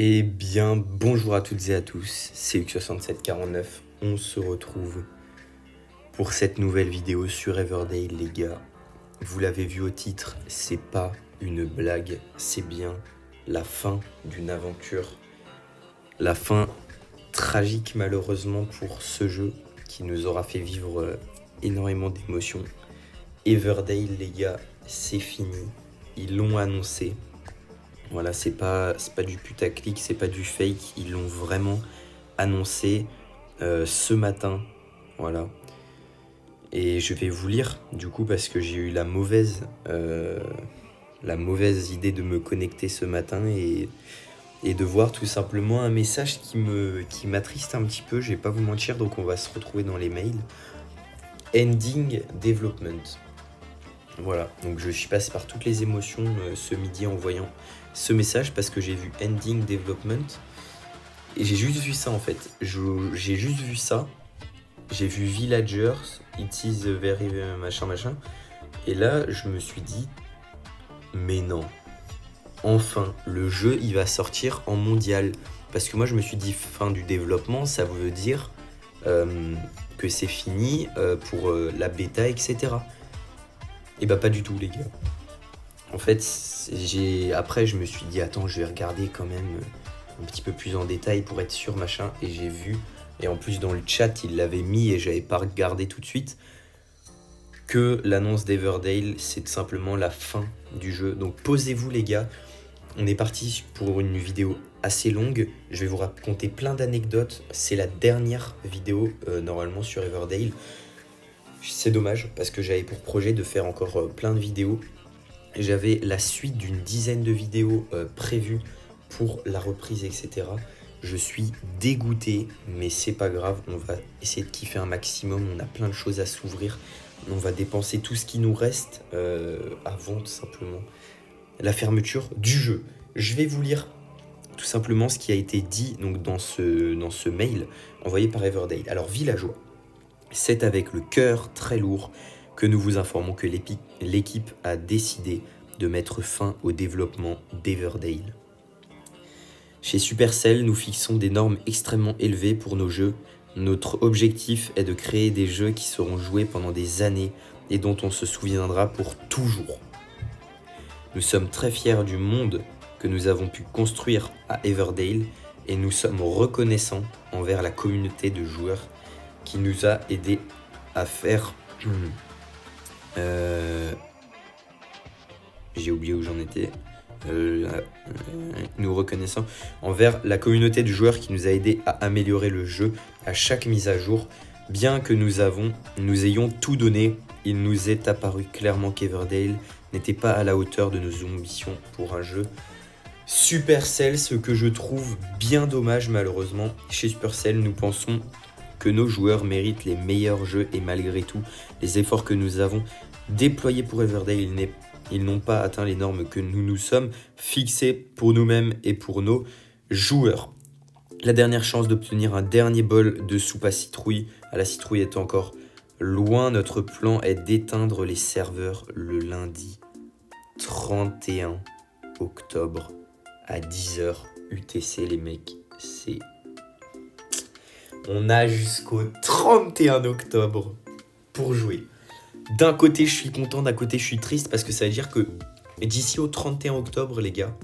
Eh bien, bonjour à toutes et à tous, c'est Ux6749, on se retrouve pour cette nouvelle vidéo sur Everdale les gars. Vous l'avez vu au titre, c'est pas une blague, c'est bien la fin d'une aventure. La fin tragique malheureusement pour ce jeu qui nous aura fait vivre énormément d'émotions. Everdale les gars, c'est fini, ils l'ont annoncé. Voilà, c'est pas du putaclic, c'est pas du fake, ils l'ont vraiment annoncé ce matin, voilà. Et je vais vous lire, du coup, parce que j'ai eu la mauvaise idée de me connecter ce matin et de voir tout simplement un message qui m'attriste un petit peu, je vais pas vous mentir, donc on va se retrouver dans les mails. Ending development. Voilà, donc je suis passé par toutes les émotions ce midi en voyant ce message parce que j'ai vu Ending Development et j'ai juste vu ça en fait. J'ai juste vu ça. J'ai vu Villagers, It is very machin. Et là, je me suis dit, mais non. Enfin, le jeu, il va sortir en mondial. Parce que moi, je me suis dit, fin du développement, ça veut dire que c'est fini pour la bêta, etc. Et bah pas du tout les gars. En fait, après je me suis dit attends, je vais regarder quand même un petit peu plus en détail pour être sûr machin et j'ai vu et en plus dans le chat, il l'avait mis et j'avais pas regardé tout de suite que l'annonce d'Everdale, c'est simplement la fin du jeu. Donc posez-vous les gars. On est parti pour une vidéo assez longue. Je vais vous raconter plein d'anecdotes. C'est la dernière vidéo normalement sur Everdale. C'est dommage parce que j'avais pour projet de faire encore plein de vidéos. J'avais la suite d'une dizaine de vidéos prévues pour la reprise, etc. Je suis dégoûté, mais c'est pas grave. On va essayer de kiffer un maximum. On a plein de choses à s'ouvrir. On va dépenser tout ce qui nous reste avant tout simplement la fermeture du jeu. Je vais vous lire tout simplement ce qui a été dit donc, dans ce mail envoyé par Everdale. Alors, villageois. C'est avec le cœur très lourd que nous vous informons que l'équipe a décidé de mettre fin au développement d'Everdale. Chez Supercell, nous fixons des normes extrêmement élevées pour nos jeux. Notre objectif est de créer des jeux qui seront joués pendant des années et dont on se souviendra pour toujours. Nous sommes très fiers du monde que nous avons pu construire à Everdale et nous sommes reconnaissants envers la communauté de joueurs qui nous a aidé à faire... J'ai oublié où j'en étais. Nous reconnaissons envers la communauté de joueurs qui nous a aidé à améliorer le jeu à chaque mise à jour. Bien que nous ayons tout donné, il nous est apparu clairement qu'Everdale n'était pas à la hauteur de nos ambitions pour un jeu Supercell, ce que je trouve bien dommage malheureusement. Chez Supercell, nous pensons que nos joueurs méritent les meilleurs jeux et malgré tout, les efforts que nous avons déployés pour Everdale, ils n'ont pas atteint les normes que nous nous sommes fixées pour nous-mêmes et pour nos joueurs. La dernière chance d'obtenir un dernier bol de soupe à la citrouille est encore loin. Notre plan est d'éteindre les serveurs le lundi 31 octobre à 10h UTC les mecs, c'est... On a jusqu'au 31 octobre pour jouer. D'un côté, je suis content, d'un côté, je suis triste parce que ça veut dire que d'ici au 31 octobre, les gars,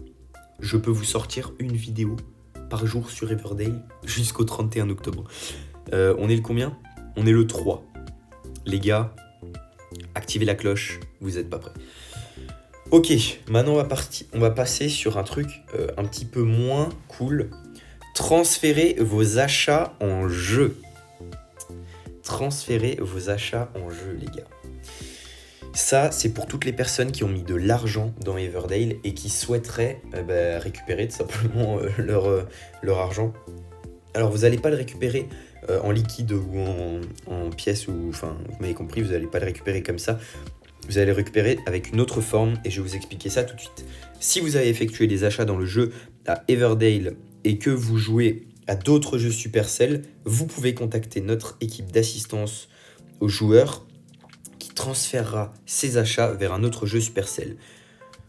je peux vous sortir une vidéo par jour sur Everdale jusqu'au 31 octobre. On est le combien ? On est le 3. Les gars, activez la cloche, vous n'êtes pas prêts. Ok, maintenant on va passer sur un truc un petit peu moins cool. Transférez vos achats en jeu. Transférez vos achats en jeu, les gars. Ça, c'est pour toutes les personnes qui ont mis de l'argent dans Everdale et qui souhaiteraient récupérer tout simplement leur argent. Alors, vous n'allez pas le récupérer en liquide ou en pièces, enfin, vous m'avez compris, vous n'allez pas le récupérer comme ça. Vous allez le récupérer avec une autre forme et je vais vous expliquer ça tout de suite. Si vous avez effectué des achats dans le jeu à Everdale et que vous jouez à d'autres jeux Supercell, vous pouvez contacter notre équipe d'assistance aux joueurs qui transférera ces achats vers un autre jeu Supercell.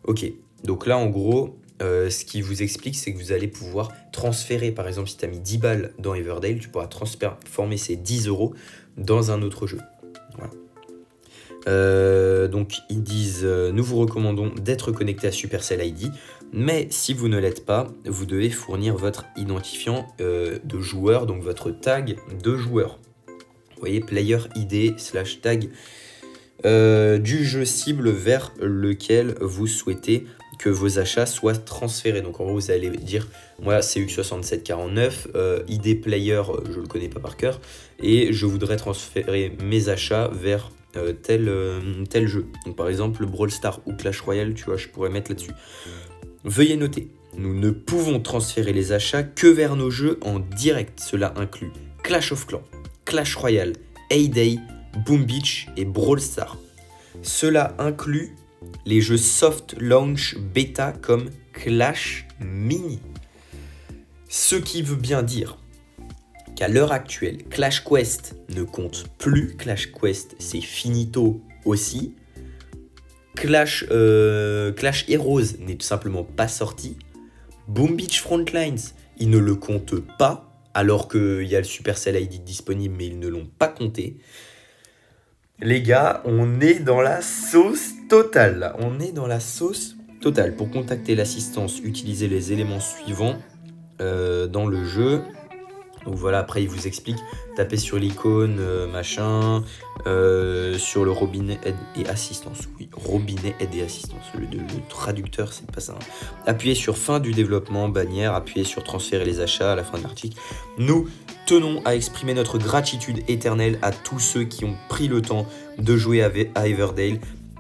Ok, donc là en gros, ce qui vous explique, c'est que vous allez pouvoir transférer, par exemple, si tu as mis 10 balles dans Everdale, tu pourras transformer ces 10 euros dans un autre jeu. Voilà. Donc ils disent nous vous recommandons d'être connecté à Supercell ID, mais si vous ne l'êtes pas, vous devez fournir votre identifiant de joueur, donc votre tag de joueur. Vous voyez, player ID/tag du jeu cible vers lequel vous souhaitez que vos achats soient transférés. Donc en gros, vous allez dire, moi c'est CX6749, ID player, je le connais pas par cœur, et je voudrais transférer mes achats vers tel jeu. Donc par exemple, le Brawl Stars ou Clash Royale, tu vois, je pourrais mettre là-dessus. Veuillez noter, nous ne pouvons transférer les achats que vers nos jeux en direct. Cela inclut Clash of Clans, Clash Royale, Hay-Day, Boom Beach et Brawl Stars. Cela inclut les jeux soft launch bêta comme Clash Mini. Ce qui veut bien dire qu'à l'heure actuelle, Clash Quest ne compte plus. Clash Quest, c'est finito aussi. Clash Heroes n'est tout simplement pas sorti. Boom Beach Frontlines, ils ne le comptent pas, alors qu'il y a le Supercell ID disponible, mais ils ne l'ont pas compté. Les gars, on est dans la sauce totale. On est dans la sauce totale. Pour contacter l'assistance, utilisez les éléments suivants dans le jeu. Donc voilà, après il vous explique, tapez sur l'icône, machin, sur le robinet aide et assistance. Oui, robinet aide et assistance. Le traducteur, c'est pas ça. Hein. Appuyez sur fin du développement, bannière, appuyez sur transférer les achats à la fin de l'article. Nous tenons à exprimer notre gratitude éternelle à tous ceux qui ont pris le temps de jouer à Everdale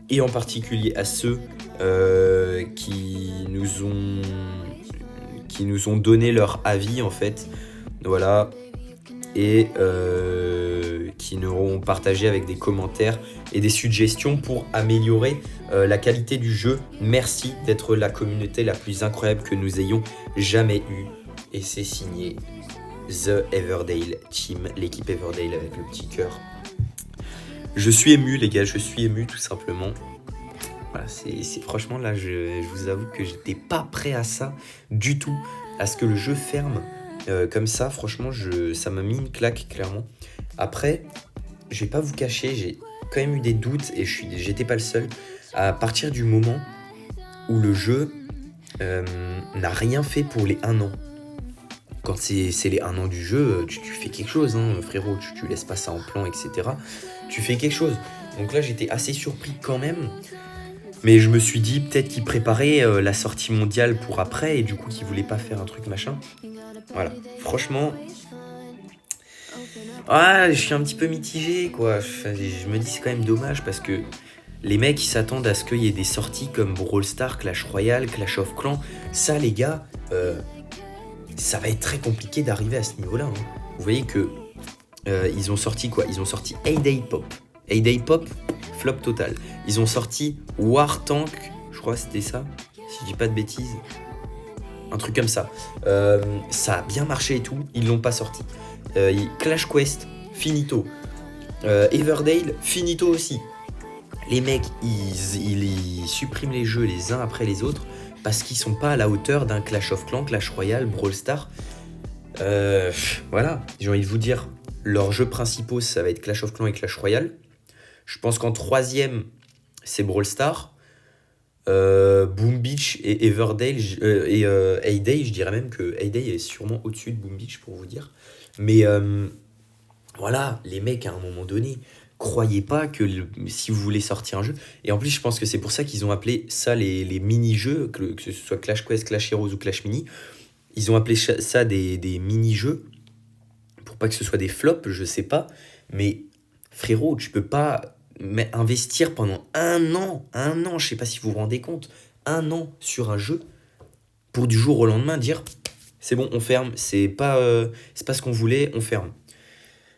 et en particulier à ceux qui nous ont donné leur avis en fait. Voilà, et qui nous auront partagé avec des commentaires et des suggestions pour améliorer la qualité du jeu. Merci d'être la communauté la plus incroyable que nous ayons jamais eue. Et c'est signé The Everdale Team, l'équipe Everdale avec le petit cœur. Je suis ému les gars, je suis ému tout simplement. Voilà, c'est franchement là, je vous avoue que j'étais pas prêt à ça du tout, à ce que le jeu ferme. Comme ça, franchement, ça m'a mis une claque, clairement. Après, je vais pas vous cacher, j'ai quand même eu des doutes et j'étais pas le seul. À partir du moment où le jeu n'a rien fait pour les 1 an. Quand c'est les 1 an du jeu, tu fais quelque chose, hein, frérot. Tu laisses pas ça en plan, etc. Tu fais quelque chose. Donc là, j'étais assez surpris quand même. Mais je me suis dit peut-être qu'ils préparaient la sortie mondiale pour après et du coup qu'ils voulaient pas faire un truc machin. Voilà, franchement, je suis un petit peu mitigé quoi. Je me dis c'est quand même dommage parce que les mecs ils s'attendent à ce qu'il y ait des sorties comme Brawl Stars, Clash Royale, Clash of Clans. Ça les gars, ça va être très compliqué d'arriver à ce niveau-là. Hein. Vous voyez que ils ont sorti quoi ? Ils ont sorti Hay-Day Pop. Hay-Day Pop, flop total. Ils ont sorti War Tank, je crois que c'était ça, si je dis pas de bêtises. Un truc comme ça. Ça a bien marché et tout, ils l'ont pas sorti. Clash Quest, finito. Everdale, finito aussi. Les mecs, ils suppriment les jeux les uns après les autres parce qu'ils sont pas à la hauteur d'un Clash of Clans, Clash Royale, Brawl Stars. Voilà, j'ai envie de vous dire, leurs jeux principaux, ça va être Clash of Clans et Clash Royale. Je pense qu'en 3e, c'est Brawl Stars. Boom Beach et Everdale et Hay-Day, je dirais même que Hay-Day est sûrement au-dessus de Boom Beach pour vous dire. Mais voilà, les mecs à un moment donné, croyez pas que si vous voulez sortir un jeu, et en plus je pense que c'est pour ça qu'ils ont appelé ça les mini-jeux, que ce soit Clash Quest, Clash Heroes ou Clash Mini, ils ont appelé ça des mini-jeux, pour pas que ce soit des flops, je sais pas, mais frérot, tu peux pas investir pendant 1 an, je sais pas si vous vous rendez compte, 1 an sur un jeu pour du jour au lendemain dire c'est bon, on ferme, c'est pas ce qu'on voulait, on ferme.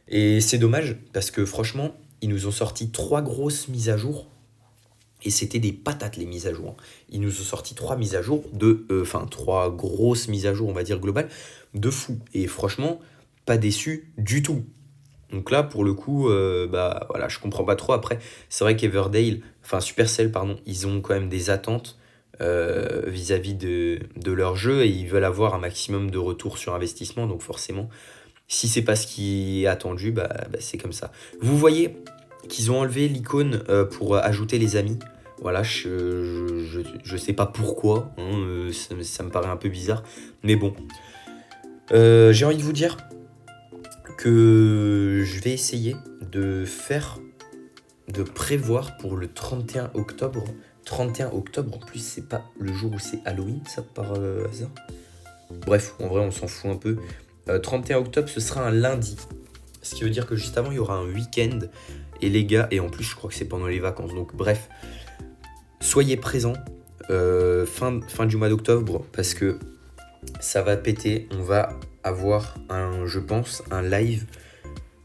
Et c'est dommage parce que franchement, ils nous ont sorti 3 grosses mises à jour et c'était des patates les mises à jour. Ils nous ont sorti 3 mises à jour 3 grosses mises à jour, on va dire globales, de fou. Et franchement, pas déçu du tout. Donc là, pour le coup, voilà, je comprends pas trop. Après, c'est vrai qu'Everdale, Supercell, pardon, ils ont quand même des attentes vis-à-vis de leur jeu et ils veulent avoir un maximum de retour sur investissement. Donc forcément, si c'est pas ce qui est attendu, c'est comme ça. Vous voyez qu'ils ont enlevé l'icône pour ajouter les amis. Voilà, je sais pas pourquoi, hein, ça me paraît un peu bizarre. Mais bon, j'ai envie de vous dire que je vais essayer de prévoir pour le 31 octobre. 31 octobre, en plus, c'est pas le jour où c'est Halloween, ça par hasard. Bref, en vrai, on s'en fout un peu. 31 octobre, ce sera un lundi. Ce qui veut dire que juste avant, il y aura un week-end. Et les gars, et en plus, je crois que c'est pendant les vacances. Donc, bref, soyez présents fin du mois d'octobre parce que ça va péter. On va avoir, je pense, un live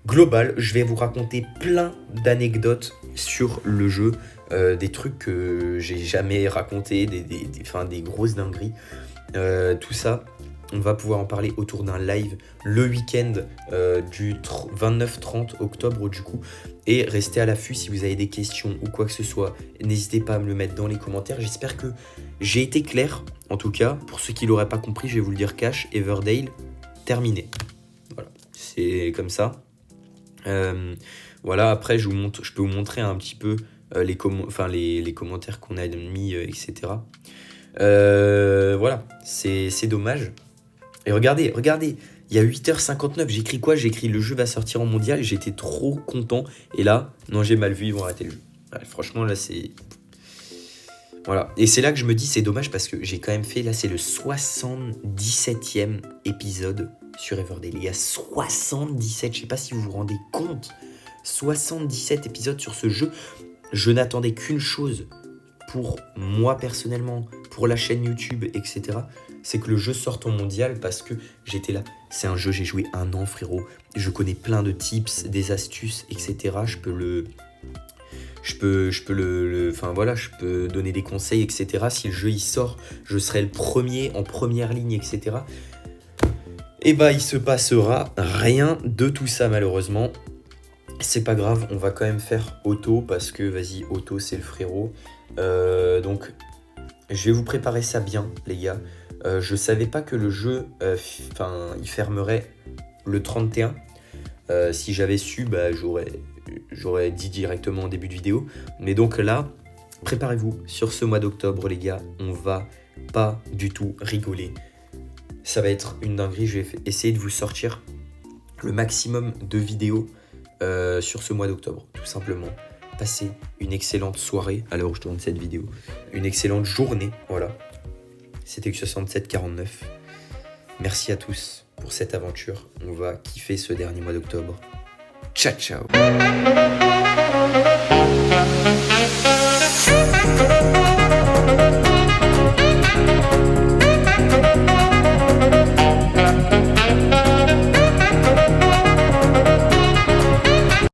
global. Je vais vous raconter plein d'anecdotes sur le jeu. Des trucs que j'ai jamais racontés, des grosses dingueries. Tout ça, on va pouvoir en parler autour d'un live le week-end du 29-30 octobre du coup. Et restez à l'affût si vous avez des questions ou quoi que ce soit. N'hésitez pas à me le mettre dans les commentaires. J'espère que j'ai été clair. En tout cas, pour ceux qui l'auraient pas compris, je vais vous le dire cash. Everdale, terminé. Voilà, c'est comme ça. Voilà, après je peux vous montrer un petit peu les commentaires qu'on a mis, etc. Voilà, c'est dommage. Et regardez, il y a 8h59, j'ai écrit quoi? J'ai écrit le jeu va sortir en mondial, j'étais trop content. Et là, non, j'ai mal vu, ils vont arrêter le jeu. Ouais, franchement, là, c'est... Voilà, et c'est là que je me dis, c'est dommage parce que j'ai quand même fait, là, c'est le 77e épisode sur Everdale. Il y a 77, je sais pas si vous vous rendez compte. 77 épisodes sur ce jeu. Je n'attendais qu'une chose pour moi personnellement, pour la chaîne YouTube, etc. C'est que le jeu sorte en mondial parce que j'étais là. C'est un jeu, j'ai joué 1 an, frérot. Je connais plein de tips, des astuces, etc. Je peux donner des conseils, etc. Si le jeu il sort, je serai le premier en première ligne, etc. Et il se passera rien de tout ça malheureusement. C'est pas grave, on va quand même faire Auto parce que vas-y, Auto c'est le frérot. Donc je vais vous préparer ça bien les gars. Je savais pas que le jeu il fermerait le 31. Si j'avais su, j'aurais dit directement en début de vidéo. Mais donc là, préparez-vous sur ce mois d'octobre les gars. On va pas du tout rigoler. Ça va être une dinguerie. Je vais essayer de vous sortir le maximum de vidéos sur ce mois d'octobre, tout simplement. Passez une excellente soirée à l'heure où je tourne cette vidéo, une excellente journée, voilà. C'était X6749. Merci à tous pour cette aventure. On va kiffer ce dernier mois d'octobre. Ciao, ciao.